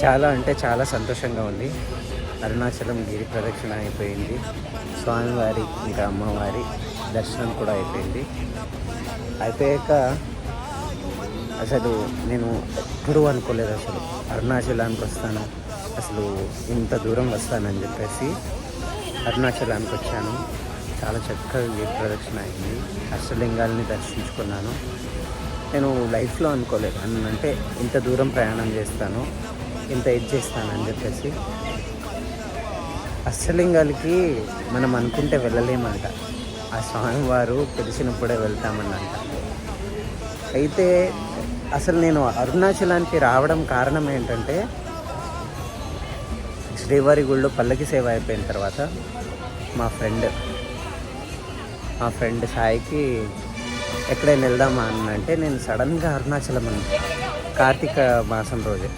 చాలా అంటే చాలా సంతోషంగా ఉంది. అరుణాచలం గిరి ప్రదక్షిణ అయిపోయింది. స్వామివారి ఇంకా అమ్మవారి దర్శనం కూడా అయిపోయింది. అయిపోయాక అసలు నేను ఎప్పుడూ అనుకోలేదు అసలు అరుణాచలానికి వస్తాను, అసలు ఇంత దూరం వస్తానని చెప్పేసి అరుణాచలానికి వచ్చాను. చాలా చక్కగా గిరి ప్రదక్షిణ అయింది. అష్టలింగాల్ని దర్శించుకున్నాను. నేను లైఫ్లో అనుకోలేదు అంటే ఇంత దూరం ప్రయాణం చేస్తాను, ఇంత ఇది చేస్తానని చెప్పేసి. అష్టలింగాలకి మనం అనుకుంటే వెళ్ళలేమంట, ఆ స్వామివారు పిలిచినప్పుడే వెళ్తామన్నంట. అయితే అసలు నేను అరుణాచలానికి రావడం కారణం ఏంటంటే, శ్రీవారి గుళ్ళో పల్లకి సేవ అయిపోయిన తర్వాత మా ఫ్రెండ్ సాయికి ఎక్కడైనా వెళ్దామా అని అంటే, నేను సడన్గా అరుణాచలం కార్తీక మాసం రోజే